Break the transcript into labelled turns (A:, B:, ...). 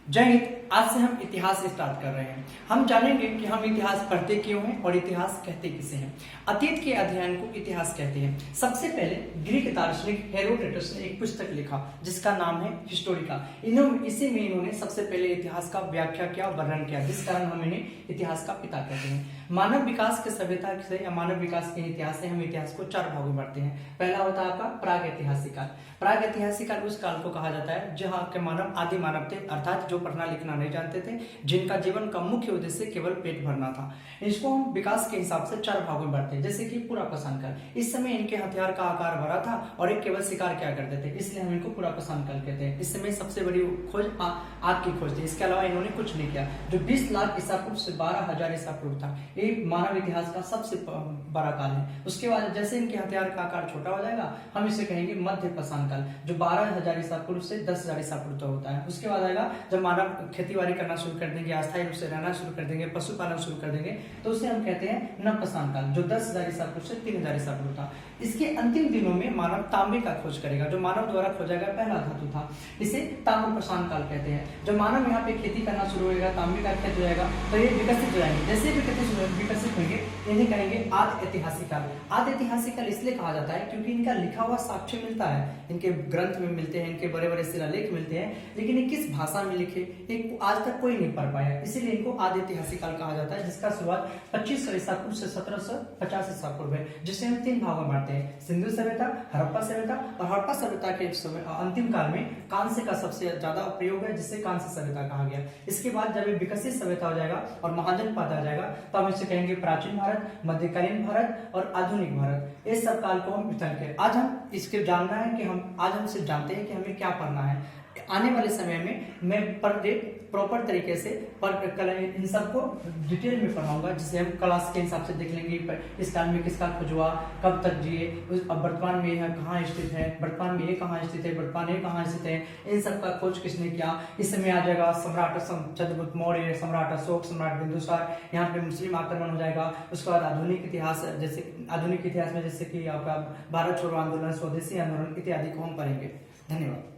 A: जय हिंद। आज से हम इतिहास स्टार्ट कर रहे हैं। हम जानेंगे कि हम इतिहास पढ़ते क्यों हैं और इतिहास कहते किसे हैं। अतीत के अध्ययन को इतिहास कहते हैं। सबसे पहले ग्रीक दार्शनिक हेरोडोटस ने एक पुस्तक लिखा जिसका नाम है हिस्टोरिका। इसी में इन्होंने सबसे पहले इतिहास का व्याख्या किया, वर्णन किया, जिस कारण हम इन्हें इतिहास का पिता कहते हैं। मानव विकास के सभ्यता से या मानव विकास के इतिहास से हम इतिहास को चार भागों में बांटते हैं। पहला होता है आपका प्राग ऐतिहासिक काल। प्राग ऐतिहासिक काल उस काल को कहा जाता है जहां के मानव आदि मानव थे, अर्थात जो पढ़ना लिखना नहीं जानते थे, जिनका जीवन का मुख्य उद्देश्य केवल पेट भरना था। इसको हम विकास के हिसाब से चार भागों में बांटते हैं। जैसे कि पुरापाषाण काल, इस समय इनके हथियार का आकार बड़ा था और एक केवल शिकार किया करते थे, इसलिए हम इनको पुरापाषाण काल कहते हैं। इस समय सबसे बड़ी खोज आग की खोज थी। इसके अलावा इन्होंने कुछ नहीं किया। जो 20 लाख ईसा पूर्व से 12,000 ईसा पूर्व था, ये मानव इतिहास का सबसे बड़ा काल है। उसके बाद जैसे इनके हथियार का आकार छोटा हो जाएगा, हम इसे कहेंगे मध्य पाषाण काल, जो 12,000 ईसा पूर्व से 10,000 ईसा पूर्व तक होता है। उसके बाद आएगा जब मानव खेती-बाड़ी करना शुरू कर देंगे, अस्थायी रूप से रहना शुरू कर देंगे, पशुपालन शुरू कर देंगे, तो उसे हम कहते हैं नवपाषाण काल, जो 10,000 ईसा पूर्व से 3,000 ईसा पूर्व था। इसके अंतिम दिनों में मानव तांबे का खोज करेगा, जो मानव द्वारा खोजा गया पहला धातु था। इसे ताम्रपाषाण काल कहते हैं। जब मानव यहाँ पे खेती करना शुरू होगा, तांबे का खेत हो जाएगा, तो ये विकसित हो जाएंगे। जैसे विकसित होंगे इन्हें कहेंगे आदि ऐतिहासिक काल। आदि ऐतिहासिक काल इसलिए कहा जाता है क्योंकि इनका लिखा हुआ साक्ष्य मिलता है, इनके ग्रंथ में मिलते हैं, इनके बड़े बड़े शिलालेख मिलते हैं, लेकिन ये किस भाषा में लिखे एक आज तक कोई नहीं पढ़ पाया, इसीलिए इनको आदि ऐतिहासिक काल कहा जाता है, जिसका शुरुआत 2500 ईसा पूर्व से 1750 ईसा पूर्व है, जिसे हम तीन भागों में बांटते हैं: सिंधु सभ्यता, हड़प्पा सभ्यता। और हड़प्पा सभ्यता के अंतिम काल में कांस्य का सबसे ज्यादा प्रयोग है, जिससे कांस्य सभ्यता कहा गया। इसके बाद जब ये विकसित सभ्यता हो जाएगा और महाजनपद आ जाएगा, तो हम इसे कहेंगे प्राचीन भारत, मध्यकालीन भारत और आधुनिक भारत। इस सब काल को हम विचार करें। आज हम इसके जानना है कि हम सिर्फ जानते हैं कि हमें क्या पढ़ना है। आने वाले समय में मैं पर डे प्रॉपर तरीके से इन सबको डिटेल में पढ़ाऊंगा, जिसे हम क्लास के हिसाब से देख लेंगे। इस काल में किसका खोज हुआ, कब तक जिए, वर्तमान में यह कहाँ स्थित है, वर्तमान में ये कहाँ स्थित है, वर्तमान ये कहाँ स्थित है, इन सब का खोज किसने किया। इस समय आ जाएगा सम्राट चंद्रगुप्त मौर्य, सम्राट अशोक, सम्राट बिंदुसार, यहाँ पे मुस्लिम आक्रमण हो जाएगा। उसके बाद आधुनिक इतिहास, जैसे आधुनिक इतिहास में जैसे कि आपका भारत छोड़ो आंदोलन, स्वदेशी आंदोलन इत्यादि को हम पढ़ेंगे। धन्यवाद।